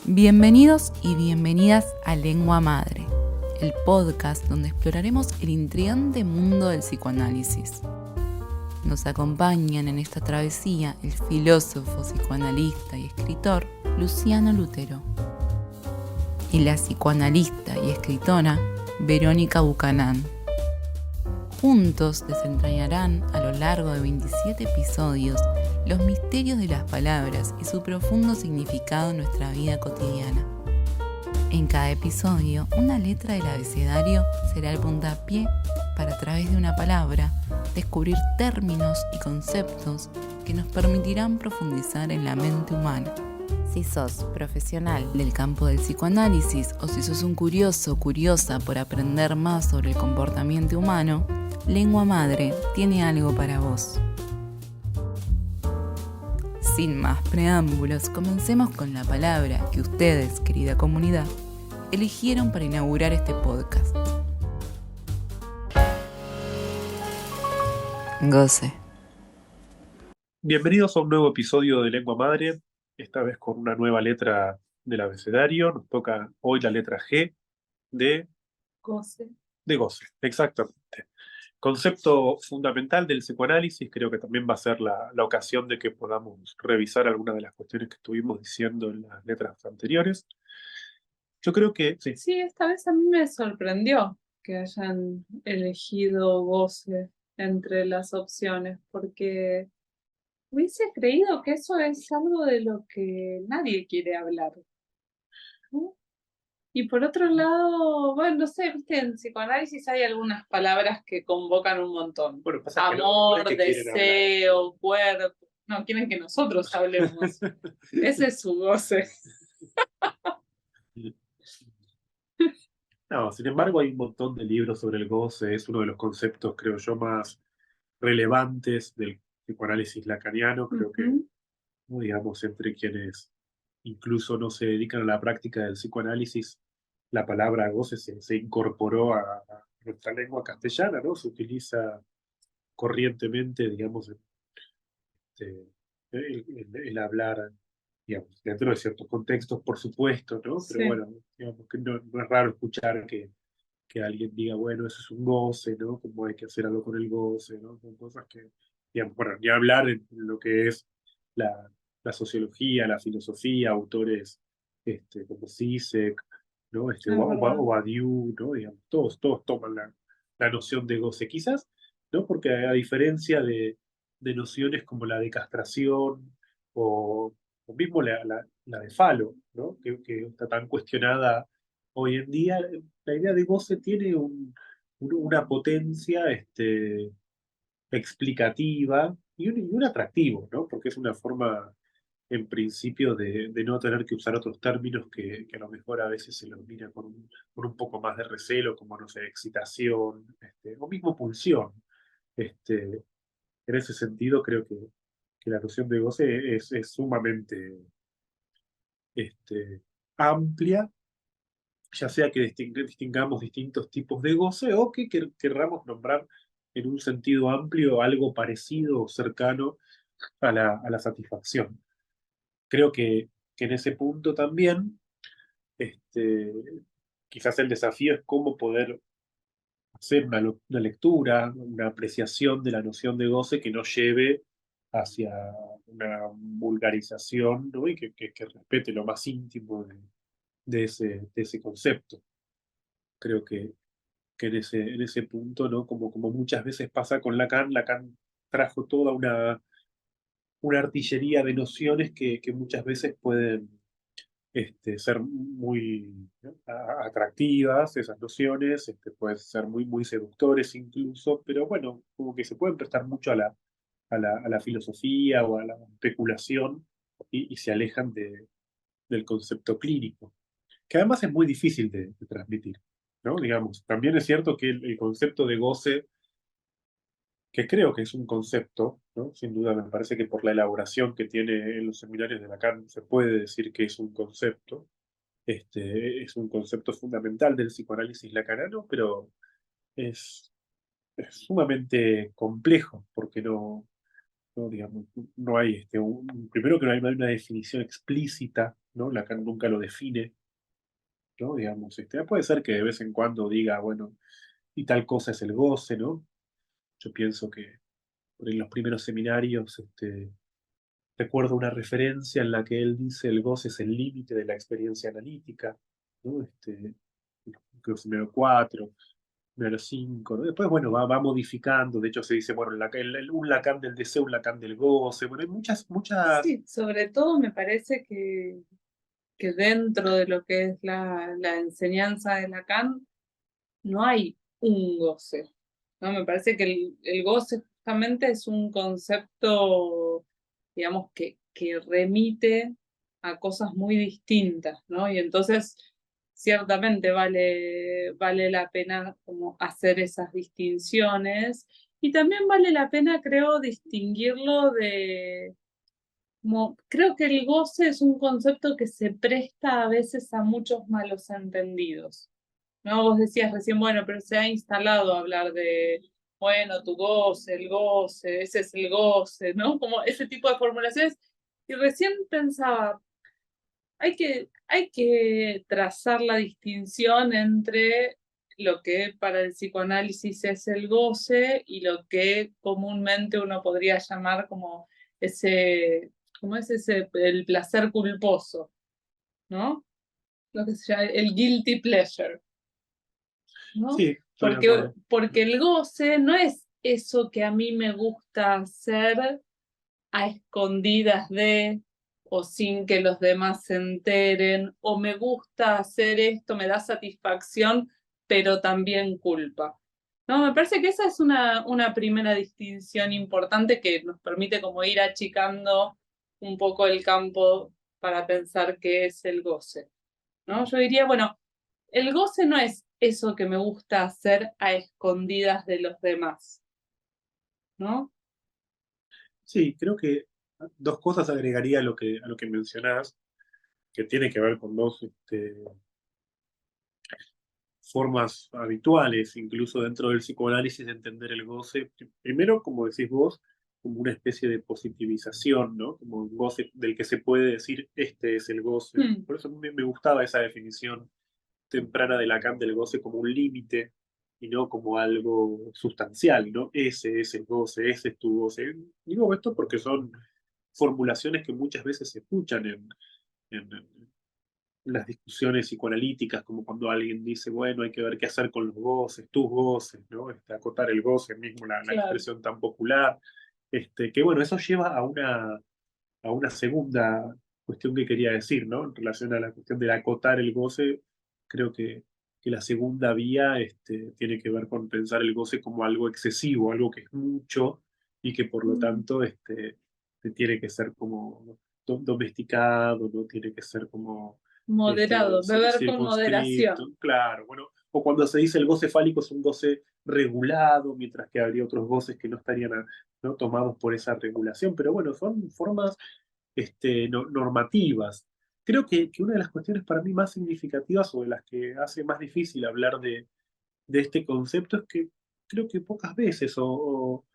Bienvenidos y bienvenidas a Lengua Madre, el podcast donde exploraremos el intrigante mundo del psicoanálisis. Nos acompañan en esta travesía el filósofo, psicoanalista y escritor Luciano Lutero y la psicoanalista y escritora Verónica Bucanán. Juntos desentrañarán a lo largo de 27 episodios los misterios de las palabras y su profundo significado en nuestra vida cotidiana. En cada episodio, una letra del abecedario será el puntapié para, a través de una palabra, descubrir términos y conceptos que nos permitirán profundizar en la mente humana. Si sos profesional del campo del psicoanálisis o si sos un curioso o curiosa por aprender más sobre el comportamiento humano, Lengua Madre tiene algo para vos. Sin más preámbulos, comencemos con la palabra que ustedes, querida comunidad, eligieron para inaugurar este podcast. Goce. Bienvenidos a un nuevo episodio de Lengua Madre, esta vez con una nueva letra del abecedario. Nos toca hoy la letra G de Goce. goce, exactamente. Concepto fundamental del psicoanálisis, creo que también va a ser la ocasión de que podamos revisar algunas de las cuestiones que estuvimos diciendo en las letras anteriores. Yo creo que sí. Sí, esta vez a mí me sorprendió que hayan elegido goce entre las opciones, porque hubiese creído que eso es algo de lo que nadie quiere hablar, ¿no? Y por otro lado, bueno, no sé, viste, en psicoanálisis hay algunas palabras que convocan un montón. Bueno, pasa que no es Amor, que quieren hablar. deseo, cuerpo. No, quieren que nosotros hablemos. Ese es su goce. No, sin embargo, hay un montón de libros sobre el goce. Es uno de los conceptos, creo yo, más relevantes del psicoanálisis lacaniano. Creo que, digamos, entre quienes incluso no se dedican a la práctica del psicoanálisis, la palabra goce se incorporó a nuestra lengua castellana, ¿no? Se utiliza corrientemente, digamos, el hablar, digamos, dentro de ciertos contextos, por supuesto, ¿no? Pero Sí. bueno, digamos que no es raro escuchar que alguien diga, bueno, eso es un goce, ¿no? Como hay que hacer algo con el goce, ¿no? Son cosas que, digamos, bueno, ni hablar en lo que es la sociología, la filosofía, autores como Zizek, ¿no? O Badiou, ¿no? Digamos, todos toman la noción de goce, quizás, ¿no? Porque a diferencia de nociones como la de castración o mismo la de falo, ¿no? Que está tan cuestionada hoy en día, la idea de goce tiene una potencia explicativa y un atractivo, ¿no? Porque es una forma, en principio, de no tener que usar otros términos que a lo mejor a veces se los mira con un poco más de recelo, como, no sé, excitación, o mismo pulsión. En ese sentido, creo que la noción de goce es sumamente amplia, ya sea que distingamos distintos tipos de goce o que querramos nombrar en un sentido amplio algo parecido o cercano a la satisfacción. Creo que en ese punto también, este, quizás el desafío es cómo poder hacer una lectura, una apreciación de la noción de goce que no lleve hacia una vulgarización, ¿no? Y que respete lo más íntimo de ese concepto. Creo que en ese punto, ¿no? Como muchas veces pasa con Lacan trajo toda una artillería de nociones que muchas veces pueden ser muy, ¿no? Atractivas, esas nociones, pueden ser muy seductores incluso, pero bueno, como que se pueden prestar mucho a la filosofía o a la especulación y se alejan del concepto clínico, que además es muy difícil de transmitir, ¿no? Digamos, también es cierto que el concepto de goce, que creo que es un concepto, ¿no? Sin duda me parece que por la elaboración que tiene en los seminarios de Lacan se puede decir que es un concepto, es un concepto fundamental del psicoanálisis lacaniano, pero es, es sumamente complejo, porque digamos, no hay, primero que no hay una definición explícita ¿no? Lacan nunca lo define, ¿no? Digamos, puede ser que de vez en cuando diga, bueno, y tal cosa es el goce, ¿no? Yo pienso que en los primeros seminarios, recuerdo una referencia en la que él dice el goce es el límite de la experiencia analítica, ¿no? Creo que seminario 4, seminario 5, ¿no? Después, bueno, va modificando, de hecho se dice, bueno, un Lacan del deseo, un Lacan del goce, bueno, hay muchas. Sí, sobre todo me parece que dentro de lo que es la enseñanza de Lacan no hay un goce, ¿no? Me parece que el goce justamente es un concepto, digamos, que remite a cosas muy distintas, ¿no? Y entonces, ciertamente vale la pena como hacer esas distinciones y también vale la pena, creo, distinguirlo de como, creo que el goce es un concepto que se presta a veces a muchos malos entendidos, ¿no? Vos decías recién, bueno, pero se ha instalado hablar de, bueno, tu goce, el goce, ese es el goce, ¿no? Como ese tipo de formulaciones. Y recién pensaba, hay que trazar la distinción entre lo que para el psicoanálisis es el goce y lo que comúnmente uno podría llamar como ese, ¿cómo es ese? El placer culposo, ¿no? Lo que se llama el guilty pleasure, ¿no? Sí, estoy de acuerdo. Porque el goce no es eso que a mí me gusta hacer a escondidas de, o sin que los demás se enteren, o me gusta hacer esto, me da satisfacción, pero también culpa. No, me parece que esa es una primera distinción importante que nos permite como ir achicando un poco el campo para pensar qué es el goce, ¿no? Yo diría, bueno, el goce no es eso que me gusta hacer a escondidas de los demás, ¿no? Sí, creo que dos cosas agregaría a lo que mencionás, que tiene que ver con dos formas habituales, incluso dentro del psicoanálisis, de entender el goce. Primero, como decís vos, como una especie de positivización, ¿no? Como un goce del que se puede decir, este es el goce. Hmm. Por eso me gustaba esa definición temprana de Lacan del goce como un límite y no como algo sustancial, ¿no? Ese es el goce, ese es tu goce. Digo esto porque son formulaciones que muchas veces se escuchan en las discusiones psicoanalíticas, como cuando alguien dice, bueno, hay que ver qué hacer con los goces, tus goces, ¿no? Acotar el goce, mismo la Claro. expresión tan popular. Que bueno, eso lleva a una segunda cuestión que quería decir, ¿no? En relación a la cuestión de acotar el goce, creo que la segunda vía tiene que ver con pensar el goce como algo excesivo, algo que es mucho y que por lo Mm. tanto tiene que ser como domesticado, ¿no? Tiene que ser como Moderado, beber con moderación. circunscrito, claro, bueno, o cuando se dice el goce fálico es un goce regulado, mientras que habría otros goces que no estarían, ¿no? Tomados por esa regulación, pero bueno, son formas normativas. Creo que una de las cuestiones para mí más significativas o de las que hace más difícil hablar de este concepto es que creo que pocas veces o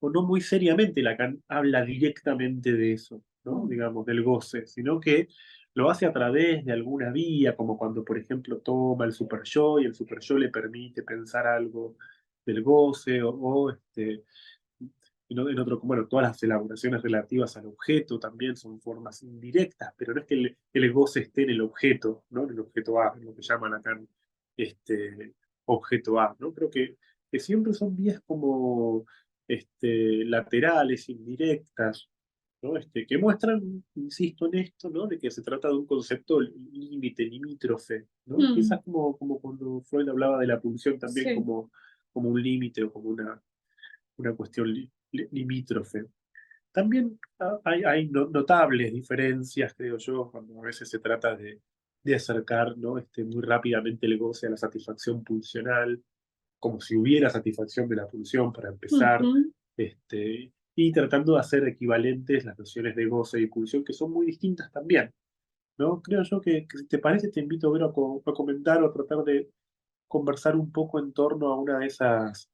no muy seriamente Lacan habla directamente de eso, ¿no? Mm. Digamos, del goce, sino que lo hace a través de alguna vía, como cuando, por ejemplo, toma el super yo y el super yo le permite pensar algo del goce en otro, bueno, todas las elaboraciones relativas al objeto también son formas indirectas, pero no es que el goce esté en el objeto, ¿no? En el objeto A, en lo que llaman acá objeto A, ¿no? Creo que siempre son vías como laterales, indirectas, ¿no? Que muestran, insisto en esto, ¿no? De que se trata de un concepto límite, limítrofe, ¿no? Mm. Quizás como cuando Freud hablaba de la pulsión también Sí. como un límite o como una cuestión limítrofe. También hay notables diferencias, creo yo, cuando a veces se trata de acercar, ¿no? Muy rápidamente el goce a la satisfacción pulsional, como si hubiera satisfacción de la pulsión para empezar, Ujú. y tratando de hacer equivalentes las nociones de goce y pulsión, que son muy distintas también, ¿no? Creo yo que si te parece, te invito, Vero, a comentar o a tratar de conversar un poco en torno a una de esas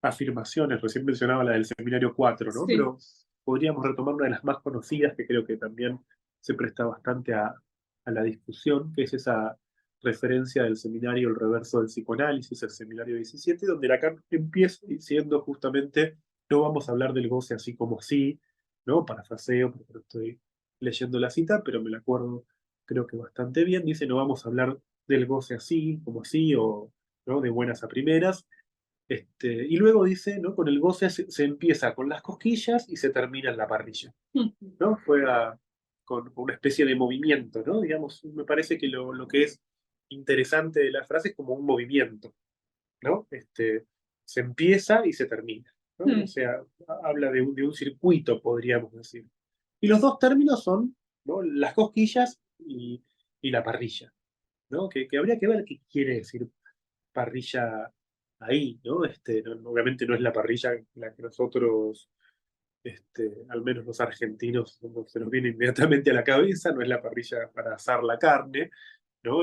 afirmaciones. Recién mencionaba la del seminario 4, ¿no? Sí. Pero podríamos retomar una de las más conocidas que creo que también se presta bastante a a la discusión, que es esa referencia del seminario El Reverso del Psicoanálisis, el seminario 17, donde Lacan empieza diciendo justamente, no vamos a hablar del goce así como así, ¿no? Parafraseo, porque no estoy leyendo la cita, pero me la acuerdo creo que bastante bien. Dice, no vamos a hablar del goce así, como así, o ¿no? De buenas a primeras. Y luego dice, ¿no? Con el goce se empieza con las cosquillas y se termina en la parrilla, ¿no? Juega con una especie de movimiento, ¿no? Digamos, me parece que lo que es interesante de la frase es como un movimiento, ¿no? Se empieza y se termina, ¿no? O sea, habla de un circuito, podríamos decir. Y los dos términos son, ¿no? Las cosquillas y la parrilla, ¿no? Que habría que ver qué quiere decir parrilla ahí, ¿no? Obviamente no es la parrilla la que nosotros, al menos los argentinos, se nos viene inmediatamente a la cabeza, no es la parrilla para asar la carne, ¿no?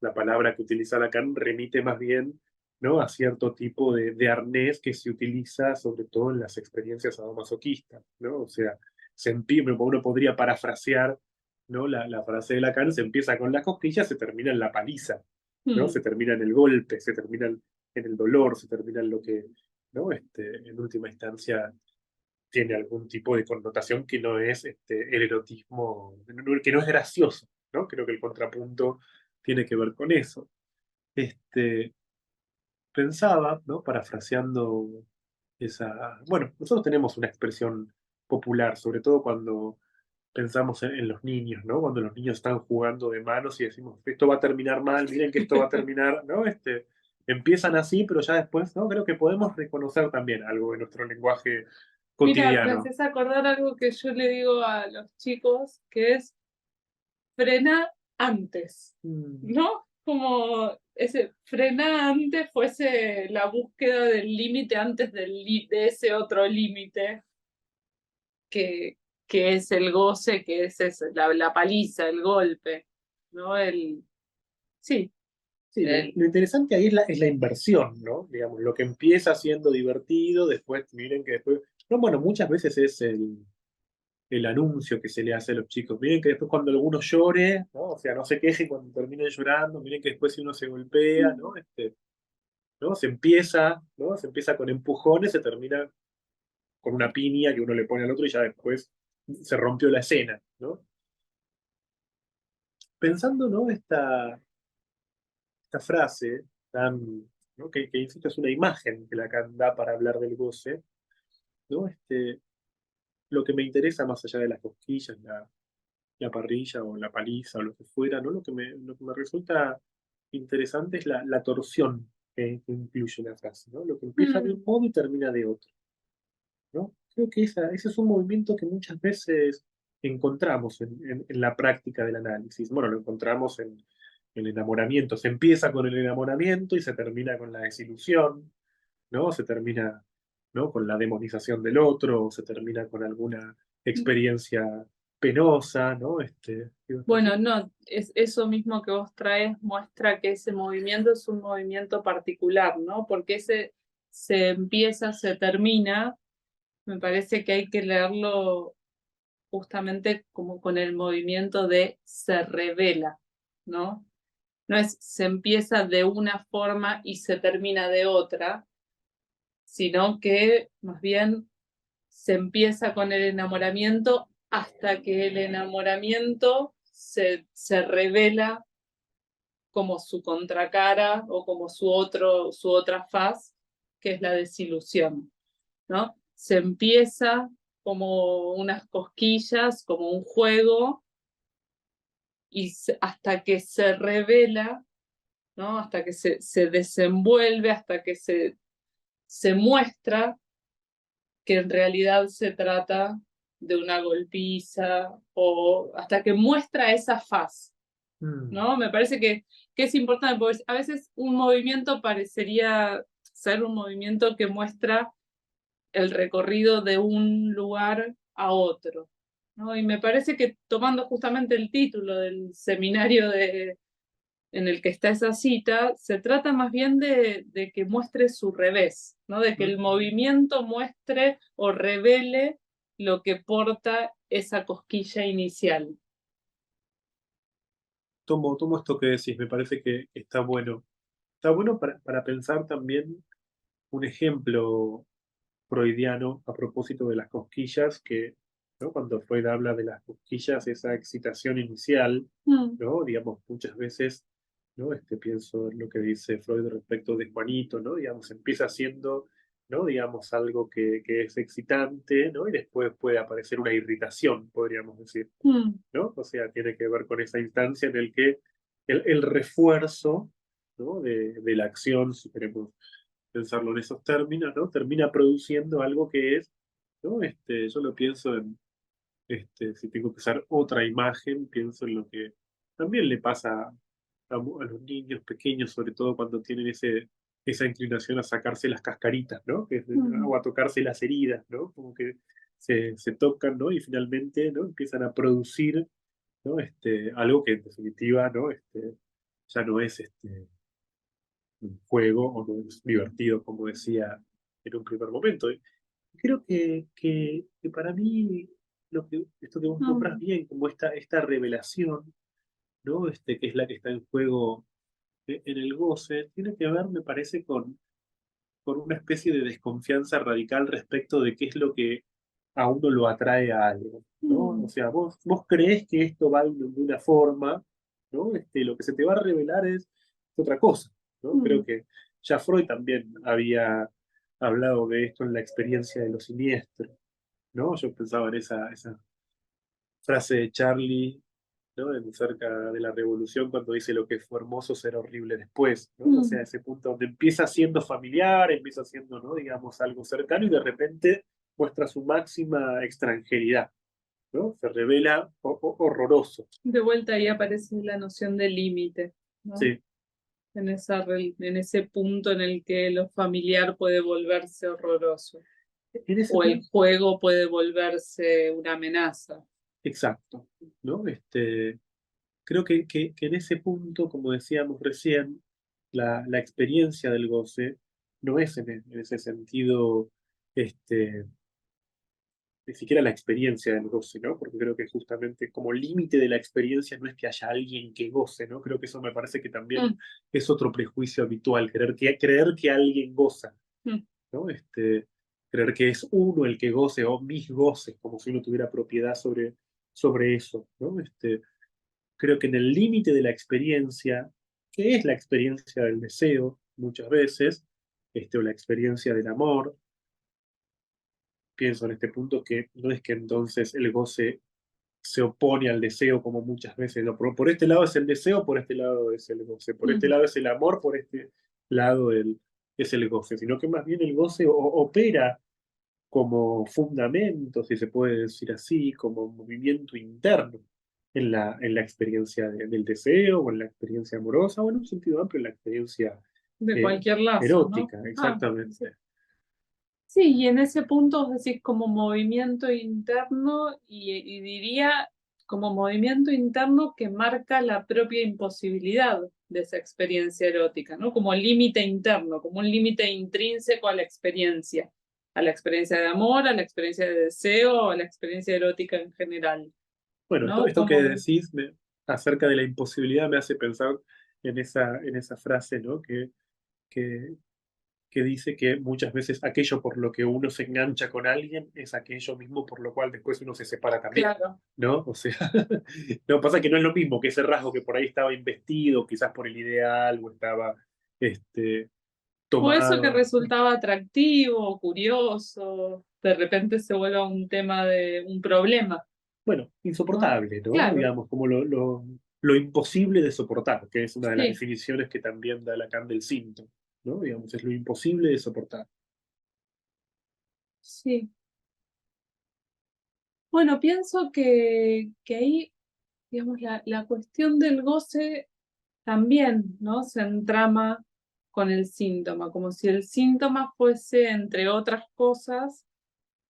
La palabra que utiliza Lacan remite más bien, ¿no? A cierto tipo de arnés que se utiliza sobre todo en las experiencias sadomasoquistas, ¿no? O sea, uno podría parafrasear, ¿no? La frase de Lacan: se empieza con las cosquillas, se termina en la paliza, ¿no? Se termina en el golpe, se termina en el dolor, se termina en lo que, ¿no? En última instancia tiene algún tipo de connotación que no es el erotismo, que no es gracioso, ¿no? Creo que el contrapunto tiene que ver con eso. Pensaba, ¿no? Parafraseando bueno, nosotros tenemos una expresión popular, sobre todo cuando pensamos en los niños, ¿no? Cuando los niños están jugando de manos y decimos, esto va a terminar mal, miren que esto va a terminar, ¿no? Empiezan así, pero ya después, ¿no? Creo que podemos reconocer también algo de nuestro lenguaje Mira, me cotidiano. haces acordar algo que yo le digo a los chicos, que es frenar antes, ¿no? Como ese frenar antes fuese la búsqueda del límite antes de ese otro límite que, que es el goce, que es la paliza, el golpe, ¿no? Sí, Sí, lo interesante ahí es la inversión, ¿no? Digamos, lo que empieza siendo divertido, después, miren que después, no, bueno, muchas veces es el anuncio que se le hace a los chicos. Miren que después cuando alguno llore, ¿no? O sea, no se quejen cuando terminen llorando, miren que después si uno se golpea, ¿no? ¿No? Se empieza, ¿no? Se empieza con empujones, se termina con una piña que uno le pone al otro y ya después se rompió la escena, ¿no? Pensando, ¿no? Esta frase tan, ¿no? Que insisto, es una imagen que Lacan da para hablar del goce, ¿no? Lo que me interesa más allá de las cosquillas, la parrilla o la paliza o lo que fuera, ¿no? Lo que me resulta interesante es la torsión que incluye la frase, ¿no? Lo que empieza de un modo y termina de otro, ¿no? Creo que ese es un movimiento que muchas veces encontramos en la práctica del análisis. Bueno, lo encontramos en el enamoramiento. Se empieza con el enamoramiento y se termina con la desilusión, ¿no? Se termina, ¿no? Con la demonización del otro, o se termina con alguna experiencia penosa, ¿no? bueno, no, es eso mismo que vos traes muestra que ese movimiento es un movimiento particular, ¿no? Porque ese se empieza, se termina, me parece que hay que leerlo justamente como con el movimiento de se revela, ¿no? No es se empieza de una forma y se termina de otra, sino que más bien se empieza con el enamoramiento hasta que el enamoramiento se revela como su contracara o como su otra faz, que es la desilusión, ¿no? Se empieza como unas cosquillas, como un juego, y hasta que se revela, ¿no? Hasta que se desenvuelve, hasta que se muestra que en realidad se trata de una golpiza, o hasta que muestra esa faz, ¿no? Me parece que es importante, porque a veces un movimiento parecería ser un movimiento que muestra el recorrido de un lugar a otro, ¿no? Y me parece que tomando justamente el título del seminario en el que está esa cita, se trata más bien de que muestre su revés, ¿no? De que el movimiento muestre o revele lo que porta esa cosquilla inicial. tomo esto que decís, me parece que está bueno. Está bueno para pensar también un ejemplo freudiano a propósito de las cosquillas, que, ¿no? Cuando Freud habla de las cosquillas, esa excitación inicial, Mm, ¿no? Digamos, muchas veces, ¿no? Pienso en lo que dice Freud respecto de Juanito, ¿no? Digamos, empieza siendo, ¿no? Digamos, algo que es excitante, ¿no? Y después puede aparecer una irritación, podríamos decir, mm, ¿no? O sea, tiene que ver con esa instancia en el que el refuerzo, ¿no? De la acción, si queremos pensarlo en esos términos, ¿no? Termina produciendo algo que es, ¿no? Yo lo pienso en, si tengo que usar otra imagen, pienso en lo que también le pasa a los niños pequeños, sobre todo cuando tienen esa inclinación a sacarse las cascaritas, ¿no? mm. O a tocarse las heridas, ¿no? Como que se tocan, ¿no? Y finalmente, ¿no? Empiezan a producir, ¿no? Algo que en definitiva, ¿no? Ya no es un juego o no es divertido, como decía en un primer momento. Creo que para mí esto que vos nombras Mm, bien, como esta revelación, ¿no? Que es la que está en juego en el goce, tiene que ver, me parece, con una especie de desconfianza radical respecto de qué es lo que a uno lo atrae a algo, ¿no? O mm, sea, vos creés que esto va de una forma, ¿no? Lo que se te va a revelar es otra cosa, ¿no? Creo mm. que ya Freud también había hablado de esto en la experiencia de lo siniestro, ¿no? Yo pensaba en esa frase de Charlie, ¿no? Cerca de la revolución, cuando dice lo que fue hermoso será horrible después, ¿no? O sea, Mm. ese punto donde empieza siendo familiar, empieza siendo, ¿no? Digamos, algo cercano y de repente muestra su máxima extranjeridad, ¿no? Se revela horroroso. De vuelta ahí aparece la noción de límite, ¿no? Sí, En ese punto en el que lo familiar puede volverse horroroso en ese o el punto, juego puede volverse una amenaza. exacto, ¿no? Creo que en ese punto, como decíamos recién, la experiencia del goce no es en ese sentido, este, ni siquiera la experiencia del goce, ¿no? Porque creo que justamente como límite de la experiencia no es que haya alguien que goce, ¿no? Creo que eso me parece que también Mm, es otro prejuicio habitual, creer que alguien goza, mm, ¿no? Creer que es uno el que goce o mis goces, como si uno tuviera propiedad sobre eso, ¿no? Creo que en el límite de la experiencia, que es la experiencia del deseo muchas veces, o la experiencia del amor, pienso en este punto que no es que entonces el goce se opone al deseo como muchas veces, no, por este lado es el deseo, por este lado es el goce, por este mm. lado es el amor, por este lado es el goce, sino que más bien el goce opera como fundamento, si se puede decir así, como movimiento interno en la experiencia del deseo o en la experiencia amorosa o en un sentido amplio en la experiencia De eh, cualquier lazo, ¿no? erótica, Ah, sí. exactamente. Sí, y en ese punto vos decís como movimiento interno y diría como movimiento interno que marca la propia imposibilidad de esa experiencia erótica, ¿no? Como límite interno, como un límite intrínseco a la experiencia de amor, a la experiencia de deseo, a la experiencia erótica en general, Bueno, esto, ¿no? esto que Como, decís acerca de la imposibilidad me hace pensar en esa frase, ¿no? Que, que dice que muchas veces aquello por lo que uno se engancha con alguien es aquello mismo por lo cual después uno se separa también, claro, ¿no? O sea, no pasa que no es lo mismo que ese rasgo que por ahí estaba investido, quizás por el ideal o estaba este, o eso que tomado. resultaba atractivo, curioso, de repente se vuelve un tema de un problema, Bueno, ¿no? insoportable, ¿no? Claro, Digamos, como lo imposible de soportar, que es una de las sí, definiciones que también da Lacan del síntoma, ¿no? Digamos, es lo imposible de soportar. sí. Bueno, pienso que ahí, digamos, la cuestión del goce también, ¿no? Se entrama con el síntoma, como si el síntoma fuese, entre otras cosas,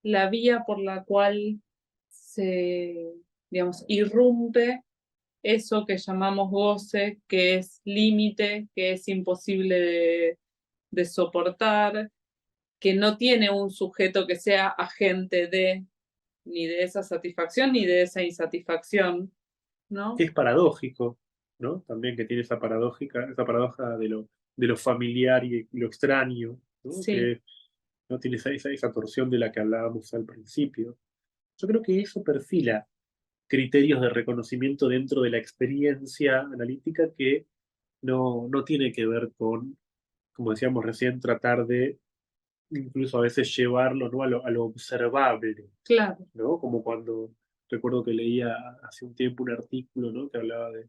la vía por la cual se, digamos, irrumpe eso que llamamos goce, que es límite, que es imposible de soportar, que no tiene un sujeto que sea agente de ni de esa satisfacción ni de esa insatisfacción, Que ¿no? es paradójico, ¿no? También que tiene esa paradoja de lo familiar y lo extraño, ¿no? Sí, Que no tiene esa torsión de la que hablábamos al principio. Yo creo que eso perfila criterios de reconocimiento dentro de la experiencia analítica que no tiene que ver con, como decíamos recién, tratar de incluso a veces llevarlo, ¿no? a lo observable, claro. ¿no? Como cuando recuerdo que leía hace un tiempo un artículo, ¿no? Que hablaba de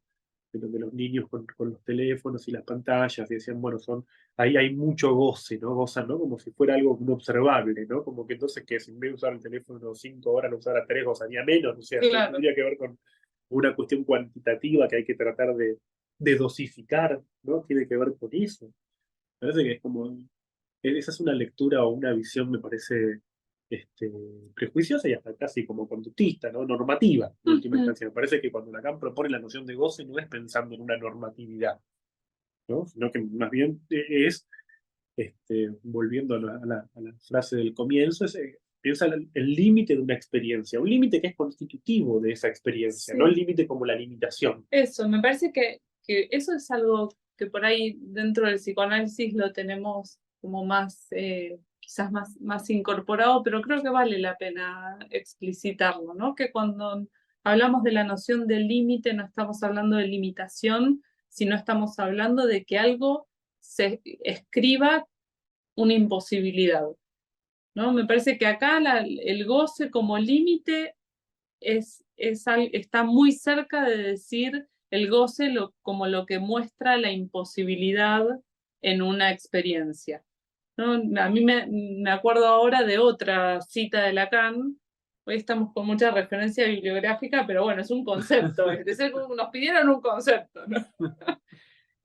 los niños con los teléfonos y las pantallas, y decían, bueno, ahí hay mucho goce, ¿no? Gozan, ¿no? Como si fuera algo no observable, ¿no? Como que entonces que si en vez de usar el teléfono 5 horas, lo usara 3, gozaría menos, o sea, Claro. tendría que ver con una cuestión cuantitativa que hay que tratar de dosificar, ¿no? Tiene que ver con eso. Parece que es como, esa es una lectura o una visión, me parece, este, prejuiciosa y hasta casi como conductista, ¿no? Normativa, en última Ujú. instancia. Me parece que cuando Lacan propone la noción de goce no es pensando en una normatividad, ¿no? Sino que más bien es, volviendo a la frase del comienzo, piensa el límite de una experiencia, un límite que es constitutivo de esa experiencia, no el Sí, límite como la limitación. eso, me parece que eso es algo que por ahí dentro del psicoanálisis lo tenemos como más, quizás más incorporado, pero creo que vale la pena explicitarlo, ¿no? Que cuando hablamos de la noción del límite no estamos hablando de limitación, sino estamos hablando de que algo se escriba una imposibilidad, ¿no? Me parece que acá el goce como límite está muy cerca de decir el goce como lo que muestra la imposibilidad en una experiencia, ¿no? A mí me acuerdo ahora de otra cita de Lacan. Hoy estamos con mucha referencia bibliográfica, pero bueno, es un concepto, es decir, nos pidieron un concepto, ¿no?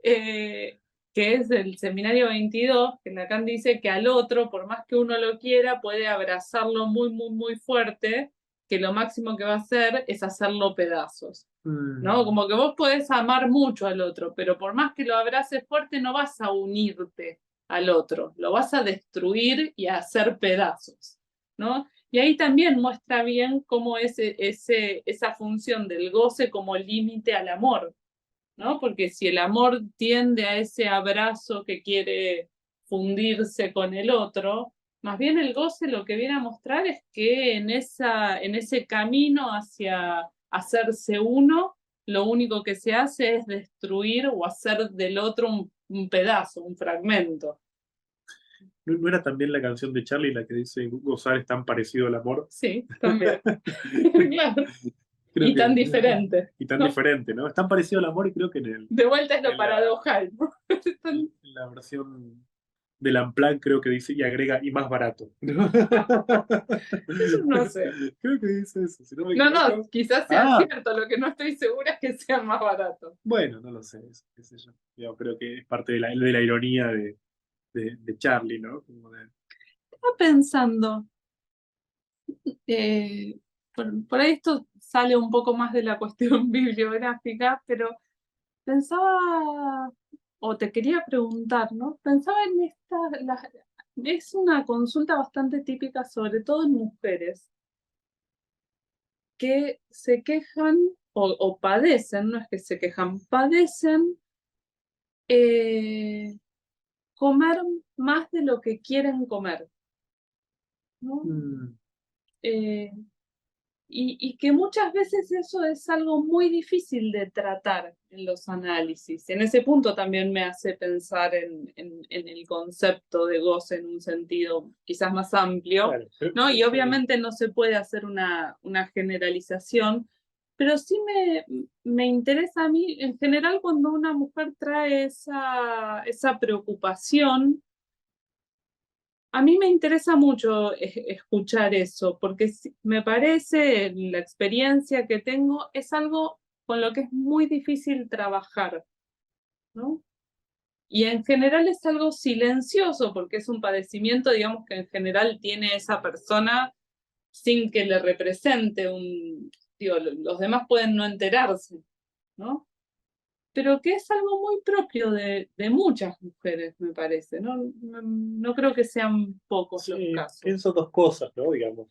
Eh, que es del Seminario 22, que Lacan dice que al otro, por más que uno lo quiera, puede abrazarlo muy, muy, muy fuerte, que lo máximo que va a hacer es hacerlo pedazos, ¿no? Mm. Como que vos podés amar mucho al otro, pero por más que lo abraces fuerte, no vas a unirte al otro, lo vas a destruir y a hacer pedazos, ¿no? Y ahí también muestra bien cómo es esa función del goce como límite al amor, ¿no? Porque si el amor tiende a ese abrazo que quiere fundirse con el otro, más bien el goce lo que viene a mostrar es que en ese camino hacia hacerse uno, lo único que se hace es destruir o hacer del otro un pedazo, un fragmento. ¿No era también la canción de Charlie la que dice gozar es tan parecido al amor? Sí, también. Claro. Creo Y que, tan diferente, y tan ¿no? diferente, ¿no? Es tan parecido al amor y creo que De vuelta es lo en la, paradojal, ¿no? en la versión del Unplugged creo que dice y agrega y más barato, ¿no? Eso no sé. Creo que dice eso, si no me No, no, equivoco. quizás sea Ah, cierto, lo que no estoy segura es que sea más barato. bueno, no lo sé, qué sé yo. Yo creo que es parte de la ironía de Charlie, ¿no? Como Estaba pensando, por ahí esto sale un poco más de la cuestión bibliográfica, pero pensaba, o te quería preguntar, ¿no? Pensaba en es una consulta bastante típica, sobre todo en mujeres, que se quejan o padecen, no es que se quejan, padecen eh, comer más de lo que quieren comer, ¿no? mm, Eh, y que muchas veces eso es algo muy difícil de tratar en los análisis. En ese punto también me hace pensar en el concepto de goce en un sentido quizás más amplio, claro, ¿no? Y obviamente no se puede hacer una generalización, pero sí me interesa a mí, en general, cuando una mujer trae esa preocupación. A mí me interesa mucho escuchar eso, porque me parece, la experiencia que tengo es algo con lo que es muy difícil trabajar, ¿no? Y en general es algo silencioso, porque es un padecimiento, digamos, que en general tiene esa persona sin que le represente digo, los demás pueden no enterarse, ¿no? Pero que es algo muy propio de muchas mujeres, me parece, ¿no? No creo que sean pocos los sí, casos. pienso dos cosas, ¿no? Digamos,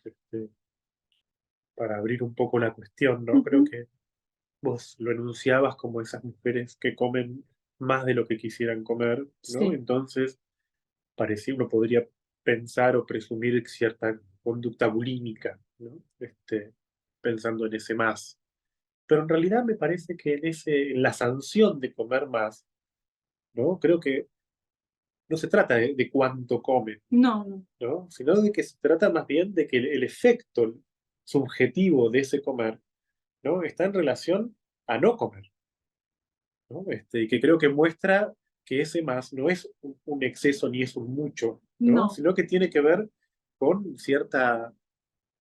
para abrir un poco la cuestión, ¿no? Creo Ujú. que vos lo enunciabas como esas mujeres que comen más de lo que quisieran comer, ¿no? Sí, Entonces, parecía uno podría pensar o presumir cierta conducta bulímica, ¿no? Pensando en ese más. Pero en realidad me parece que en la sanción de comer más, ¿no? Creo que no se trata de cuánto comen, no, no, ¿no? Sino de que se trata más bien de que el efecto subjetivo de ese comer, ¿no? Está en relación a no comer, ¿no? Y que creo que muestra que ese más no es un exceso ni es un mucho, ¿no? no, Sino que tiene que ver con cierta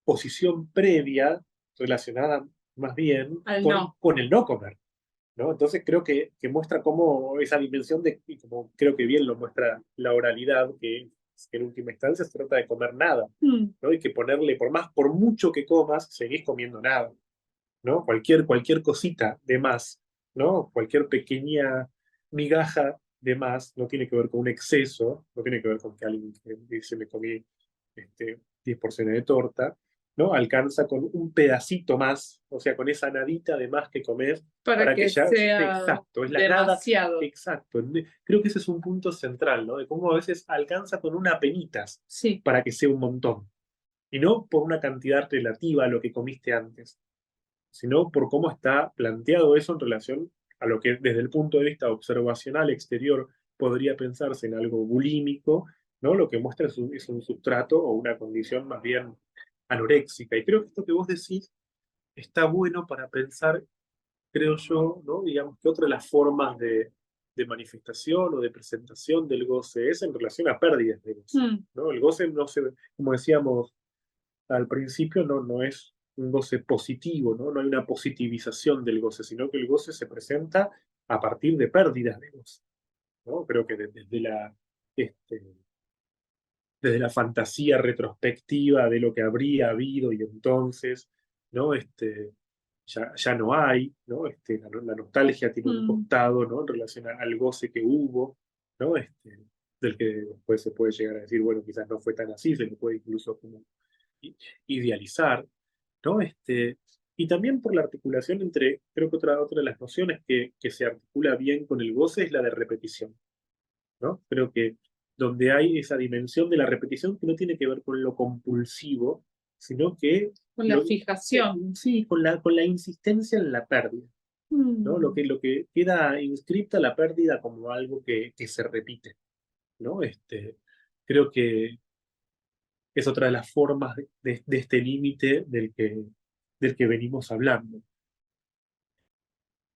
posición previa relacionada más bien al no. con el no comer, ¿no? Entonces creo que muestra cómo esa dimensión y como creo que bien lo muestra la oralidad, que en última instancia se trata de comer nada, Mm, ¿no? Y que ponerle, por mucho que comas, seguís comiendo nada, ¿no? Cualquier cosita de más, ¿no? Cualquier pequeña migaja de más no tiene que ver con un exceso, no tiene que ver con que alguien que dice me comí 10 porciones de torta, ¿no? Alcanza con un pedacito más, o sea, con esa nadita de más que comes, para para que que ya, sea exacto, es la nada, demasiado. exacto. Creo que ese es un punto central, ¿no? De cómo a veces alcanza con una penitas Sí. para que sea un montón, y no por una cantidad relativa a lo que comiste antes, sino por cómo está planteado eso en relación a lo que desde el punto de vista observacional exterior podría pensarse en algo bulímico, ¿no? Lo que muestra es un sustrato o una condición más bien anoréxica. Y creo que esto que vos decís está bueno para pensar, creo yo, ¿no? Digamos que otra de las formas de manifestación o de presentación del goce es en relación a pérdidas de goce, Mm, ¿no? El goce no se, como decíamos al principio, no es un goce positivo, ¿no? No hay una positivización del goce, sino que el goce se presenta a partir de pérdidas de goce, ¿no? Creo que este, desde la fantasía retrospectiva de lo que habría habido y entonces, ¿no? Ya no hay, ¿no? La nostalgia tiene un mm, costado, ¿no? En relación al goce que hubo, ¿no? Del que después se puede llegar a decir, bueno, quizás no fue tan así, se le puede incluso como idealizar, ¿no? Y también por la articulación entre, creo que otra de las nociones que se articula bien con el goce es la de repetición, ¿no? Creo que donde hay esa dimensión de la repetición que no tiene que ver con lo compulsivo, sino que, con la fijación. sí, con la insistencia en la pérdida, ¿no? Mm, Lo que queda inscripta la pérdida como algo que se repite, ¿no? Creo que es otra de las formas de este límite del que venimos hablando.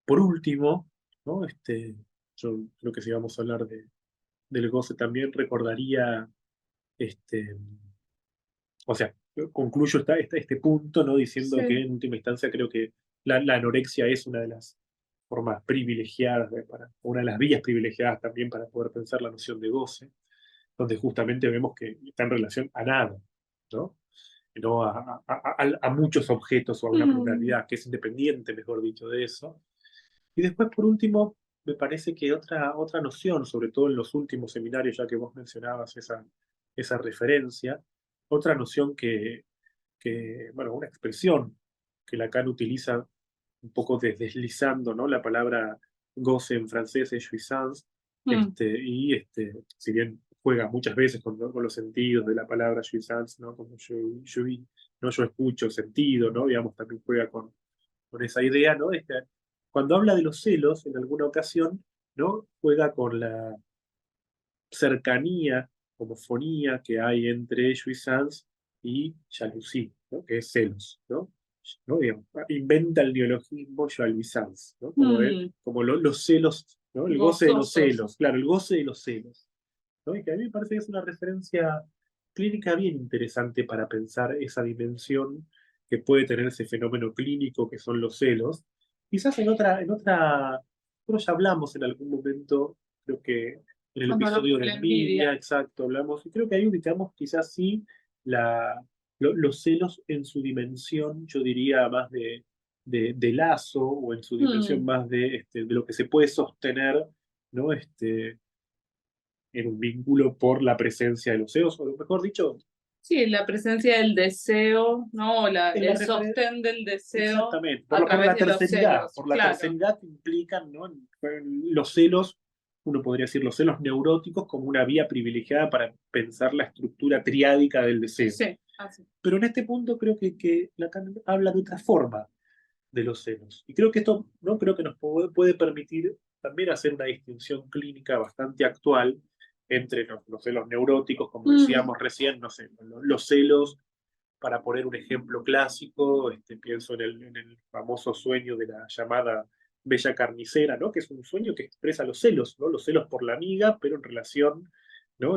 Por último, ¿no? Yo creo que si vamos a hablar del goce también recordaría, este, o sea, concluyo este punto, ¿no? Diciendo que sí. en última instancia creo que la anorexia es una de las formas privilegiadas, una de las vías privilegiadas también para poder pensar la noción de goce, donde justamente vemos que está en relación a nada, ¿no? No a muchos objetos o a una Mm, pluralidad que es independiente, mejor dicho, de eso. Y después, por último, me parece que otra noción, sobre todo en los últimos seminarios, ya que vos mencionabas esa referencia, otra noción bueno, una expresión que Lacan utiliza un poco deslizando, ¿no? La palabra goce en francés es jouissance, mm, si bien juega muchas veces con los sentidos de la palabra jouissance, ¿no? Como ¿no? Yo escucho sentido, ¿no? Digamos, también juega con esa idea, ¿no? Cuando habla de los celos, en alguna ocasión, ¿no? Juega con la cercanía, homofonía que hay entre jouissance y jalousie, ¿no? Que es celos, ¿no? Digamos, inventa el neologismo jouissance, ¿no? mm, Como los celos, ¿no? El goce de los gozosos. celos, claro, el goce de los celos, ¿no? Y que a mí me parece que es una referencia clínica bien interesante para pensar esa dimensión que puede tener ese fenómeno clínico que son los celos. Quizás nosotros ya hablamos en algún momento, creo que en el Cuando hablamos episodio de de la envidia. envidia, exacto, hablamos, y creo que ahí ubicamos quizás sí la, los celos en su dimensión, yo diría más de lazo o en su dimensión Mm, más de lo que se puede sostener, ¿no? En un vínculo por la presencia de los celos, o mejor dicho, Sí, la presencia del deseo, ¿no? O En la el repre- sostén del deseo Exactamente, a por través la de los terceridad, celos, por la claro. terceridad que implican, ¿no? Los celos, uno podría decir los celos neuróticos como una vía privilegiada para pensar la estructura triádica del deseo. Sí, así. Pero en este punto creo que Lacan habla de otra forma de los celos. Y creo que esto, ¿no? Creo que nos puede permitir también hacer una distinción clínica bastante actual entre los celos neuróticos, como Mm, decíamos recién, no sé, los celos, para poner un ejemplo clásico, pienso en el famoso sueño de la llamada bella carnicera, ¿no? Que es un sueño que expresa los celos, ¿no? Los celos por la amiga, pero en relación, ¿no?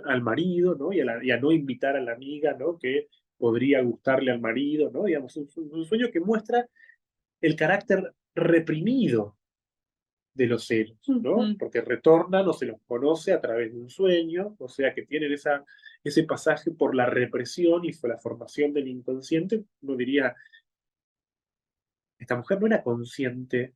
Al marido, ¿no? Y a no invitar a la amiga, ¿no? Que podría gustarle al marido, ¿no? Digamos, un sueño que muestra el carácter reprimido de los celos, ¿no? ujú. Porque retornan o se los conoce a través de un sueño, o sea que tienen ese pasaje por la represión y por la formación del inconsciente. Uno diría, esta mujer no era consciente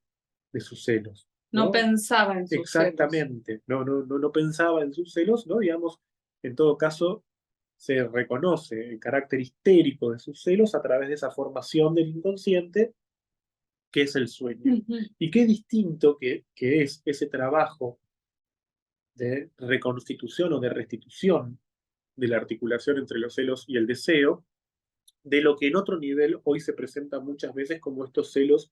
de sus celos, No ¿no? pensaba en sus celos. Exactamente, no pensaba en sus celos, ¿no? Digamos, en todo caso, se reconoce el carácter histérico de sus celos a través de esa formación del inconsciente que es el sueño. Ujú. Y qué distinto que es ese trabajo de reconstitución o de restitución de la articulación entre los celos y el deseo, de lo que en otro nivel hoy se presenta muchas veces como estos celos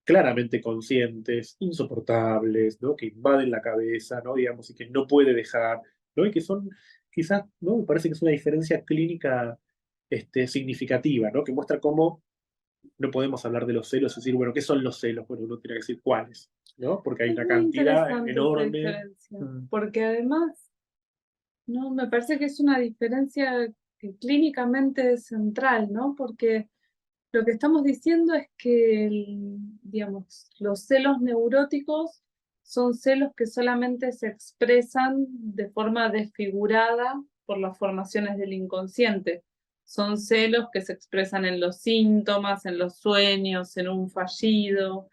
claramente conscientes, insoportables, ¿no? Que invaden la cabeza, ¿no? Digamos, y que no puede dejar, ¿no? Y que son, quizás, ¿no? Me parece que es una diferencia clínica significativa, ¿no? Que muestra cómo no podemos hablar de los celos y decir, bueno, ¿qué son los celos? Bueno, uno tiene que decir cuáles, ¿no? Porque hay Es una muy cantidad interesante esa enorme. diferencia, Mm. porque además, ¿no? Me parece que es una diferencia que clínicamente es central, ¿no? Porque lo que estamos diciendo es que, digamos, los celos neuróticos son celos que solamente se expresan de forma desfigurada por las formaciones del inconsciente. Son celos que se expresan en los síntomas, en los sueños, en un fallido.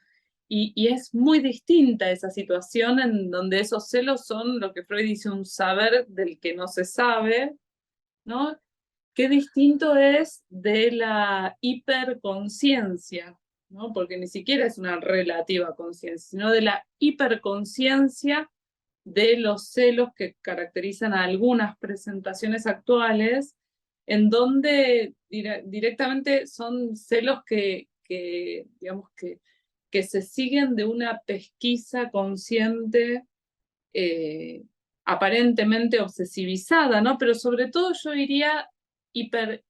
Y es muy distinta esa situación en donde esos celos son lo que Freud dice un saber del que no se sabe, ¿no? Qué distinto es de la hiperconciencia, ¿no? Porque ni siquiera es una relativa conciencia, sino de la hiperconciencia de los celos que caracterizan a algunas presentaciones actuales, en donde directamente son celos digamos, que se siguen de una pesquisa consciente eh, aparentemente obsesivizada, ¿no? Pero sobre todo yo diría hiper,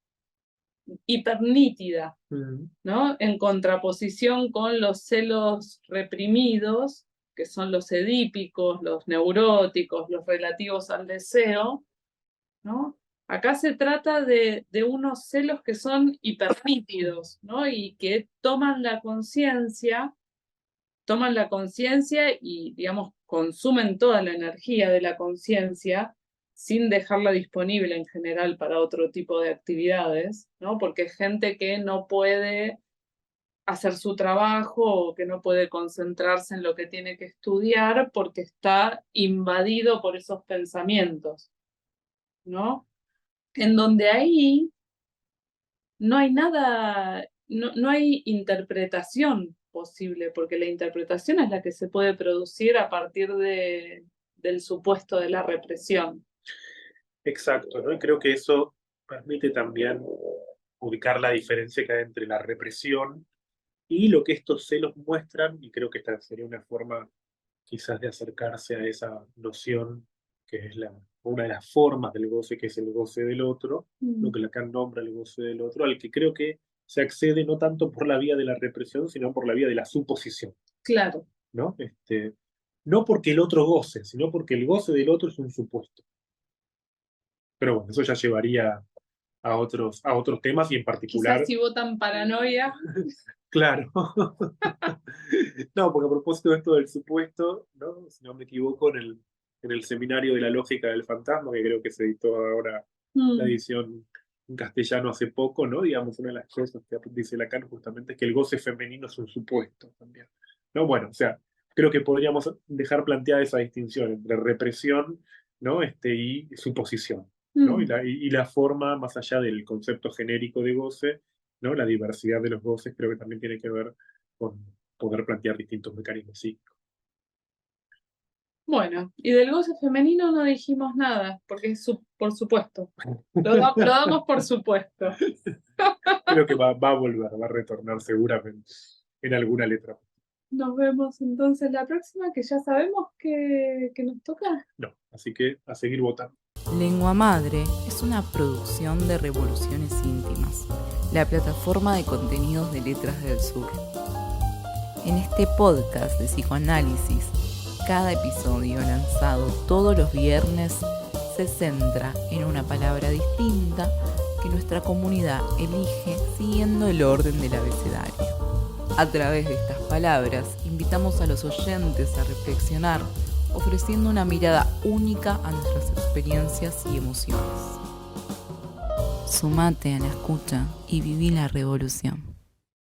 hipernítida, Mm. ¿no? En contraposición con los celos reprimidos, que son los edípicos, los neuróticos, los relativos al deseo, ¿no? Acá se trata de unos celos que son hipernítidos, ¿no? Y que toman la conciencia y, digamos, consumen toda la energía de la conciencia sin dejarla disponible en general para otro tipo de actividades, ¿no? Porque es gente que no puede hacer su trabajo o que no puede concentrarse en lo que tiene que estudiar porque está invadido por esos pensamientos, ¿no? En donde ahí no hay nada, no hay interpretación posible, porque la interpretación es la que se puede producir a partir del supuesto de la represión. Exacto, ¿no? Y creo que eso permite también ubicar la diferencia que hay entre la represión y lo que estos celos muestran, y creo que esta sería una forma quizás de acercarse a esa noción que es una de las formas del goce, que es el goce del otro, lo Mm, que Lacan nombra el goce del otro, al que creo que se accede no tanto por la vía de la represión, sino por la vía de la suposición, claro. ¿no? No porque el otro goce, sino porque el goce del otro es un supuesto. Pero bueno, eso ya llevaría a otros temas y en Quizás particular, si votan paranoia. claro. No, porque a propósito de esto del supuesto, ¿no? Si no me equivoco, en el seminario de la lógica del fantasma, que creo que se editó ahora la Mm, edición en castellano hace poco, ¿no? Digamos, una de las cosas que dice Lacan justamente es que el goce femenino es un supuesto también. ¿No? Bueno, o sea, creo que podríamos dejar planteada esa distinción entre represión, ¿no? Y suposición. ¿no? Y la forma, más allá del concepto genérico de goce, ¿no? La diversidad de los goces creo que también tiene que ver con poder plantear distintos mecanismos psíquicos. Bueno, y del goce femenino no dijimos nada, porque es por supuesto. Lo damos por supuesto. Creo que va a volver, va a retornar seguramente en alguna letra. Nos vemos entonces la próxima, que ya sabemos que nos toca. No, así que a seguir votando. Lengua Madre es una producción de Revoluciones Íntimas, la plataforma de contenidos de Letras del Sur. En este podcast de psicoanálisis, cada episodio lanzado todos los viernes se centra en una palabra distinta que nuestra comunidad elige siguiendo el orden del abecedario. A través de estas palabras, invitamos a los oyentes a reflexionar, ofreciendo una mirada única a nuestras experiencias y emociones. Sumate a la escucha y viví la revolución.